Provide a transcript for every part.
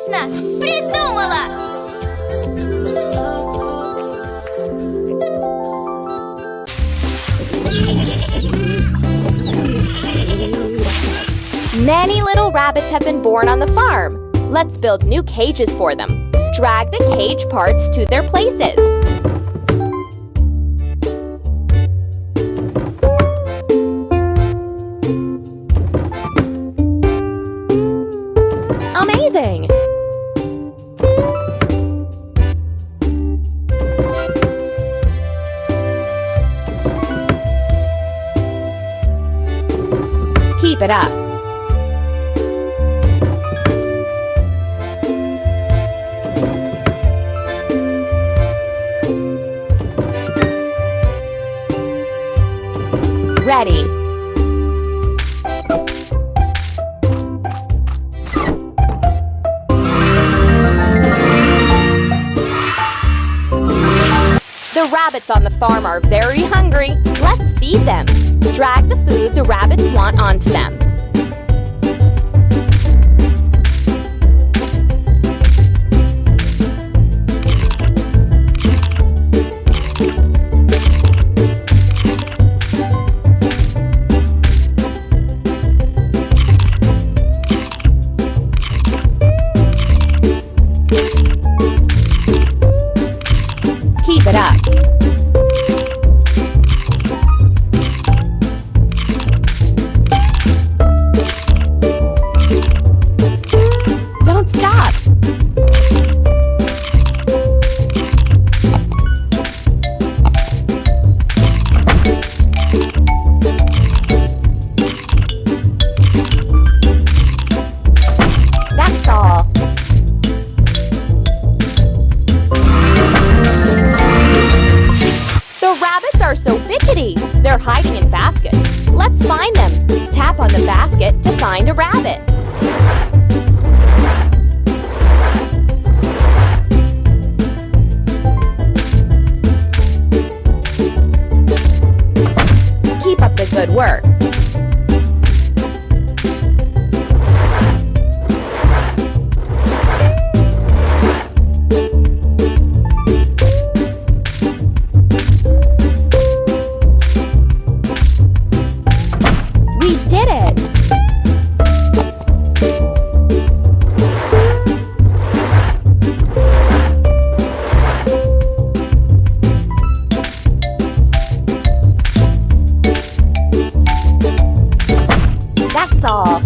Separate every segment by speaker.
Speaker 1: Точно! Придумала!
Speaker 2: Many little rabbits have been born on the farm. Let's build new cages for them. Drag the cage parts to their places. Amazing! Keep it up. Ready. The rabbits on the farm are very hungry. Let's feed them. Drag the food the rabbits want onto them. Keep it up. Don't stop. That's all. The rabbits are so fidgety. They're hiding in baskets. Let's find them. Tap on the basket to find a rabbit. Keep up the good work. We did it! That's all.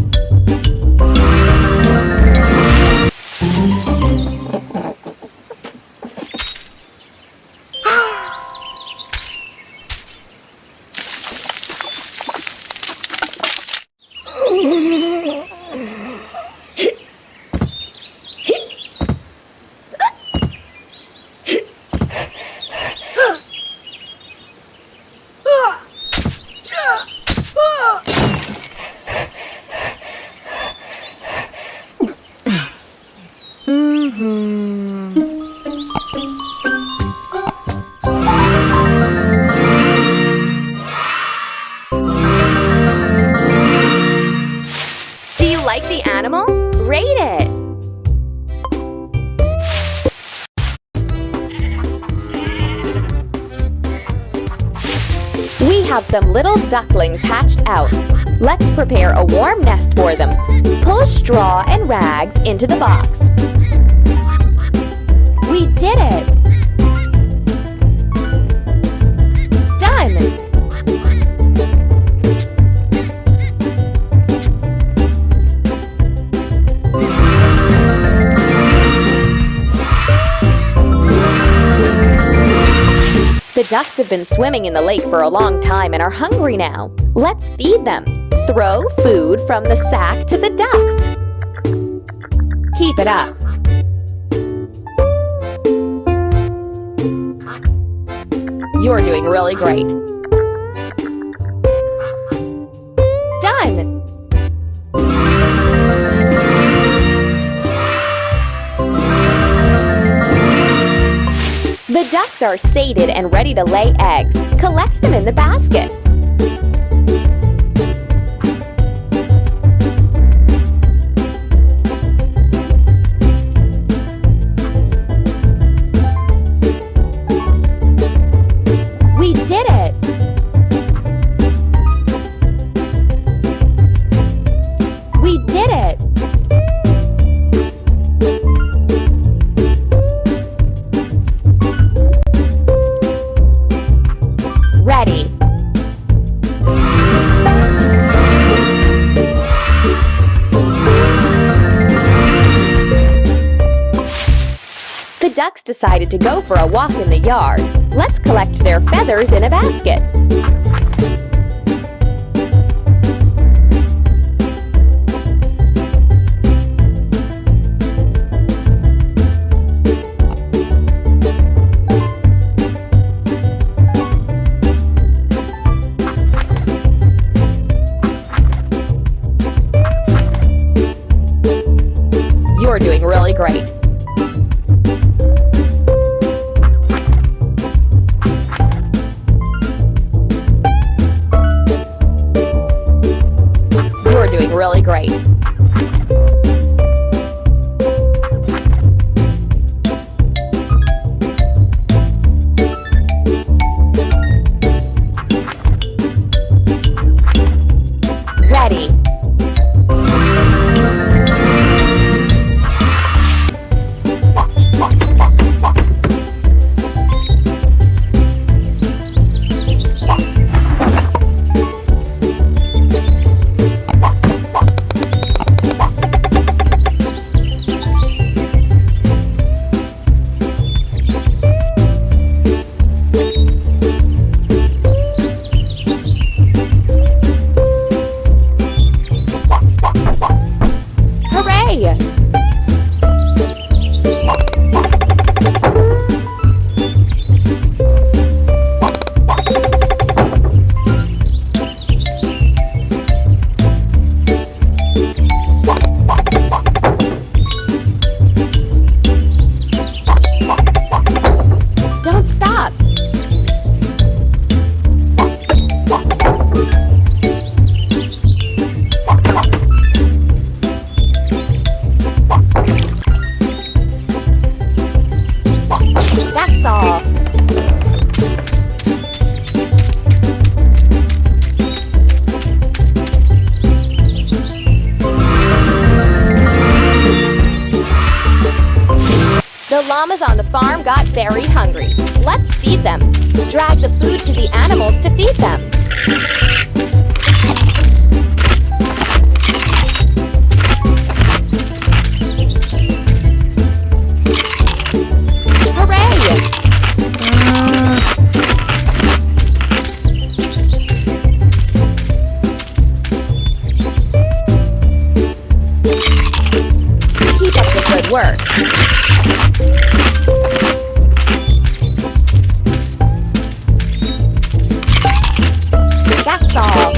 Speaker 2: Do you like the animal? Rate it! We have some little ducklings hatched out. Let's prepare a warm nest for them. Pull straw and rags into the box. We did it! Done! The ducks have been swimming in the lake for a long time and are hungry now. Let's feed them. Throw food from the sack to the ducks. Keep it up. You're doing really great. Done! The ducks are sated and ready to lay eggs. Collect them in the basket. ducks decided to go for a walk in the yard. Let's collect their feathers in a basket. You're doing really great. You're doing really great. Ready. Hooray! Don't stop! That's all. The llamas on the farm got very hungry. Let's feed them. Drag the food to the animals to feed them. Keep up the good work. That's all.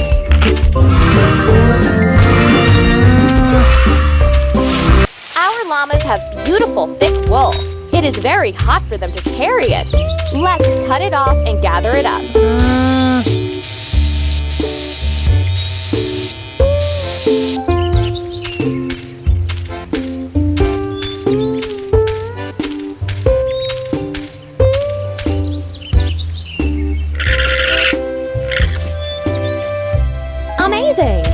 Speaker 2: Our llamas have beautiful thick wool. It is very hot for them to carry it. Let's cut it off and gather it up. Amazing!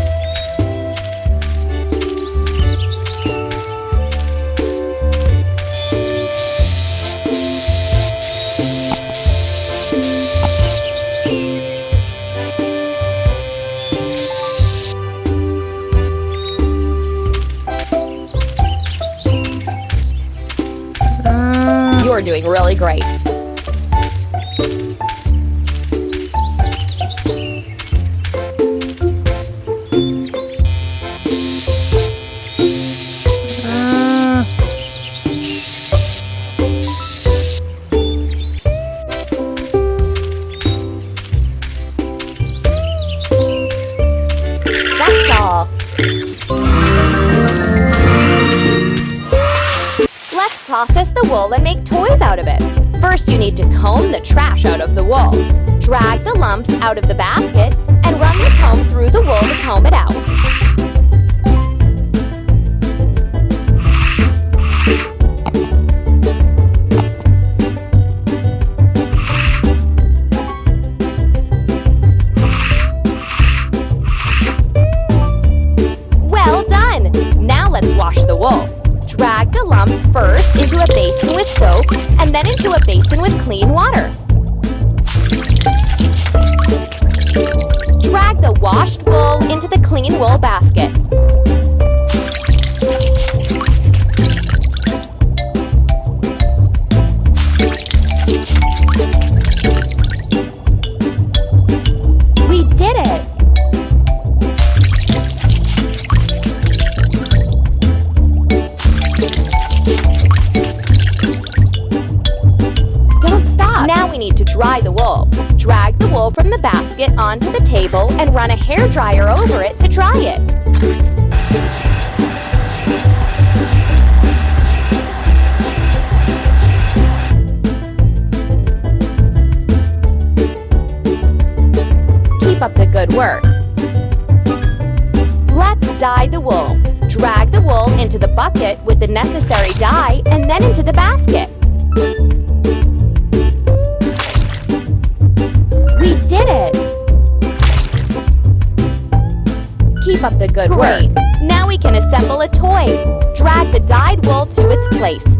Speaker 2: You're doing really great. That's all. Let's process the wool and make toys out of it. First, you need to comb the trash out of the wool. Drag the lumps out of the basket and run the comb through the wool to comb it out. Well done! Now let's wash the wool. Drag the lumps first into a basin with soap and then into a basin with clean water. Drag the washed wool into the clean wool basket. wool from the basket onto the table and run a hairdryer over it to dry it. Keep up the good work. Let's dye the wool. Drag the wool into the bucket with the necessary dye and then into the basket. We did it! Keep up the good work. Now we can assemble a toy. Drag the dyed wool to its place.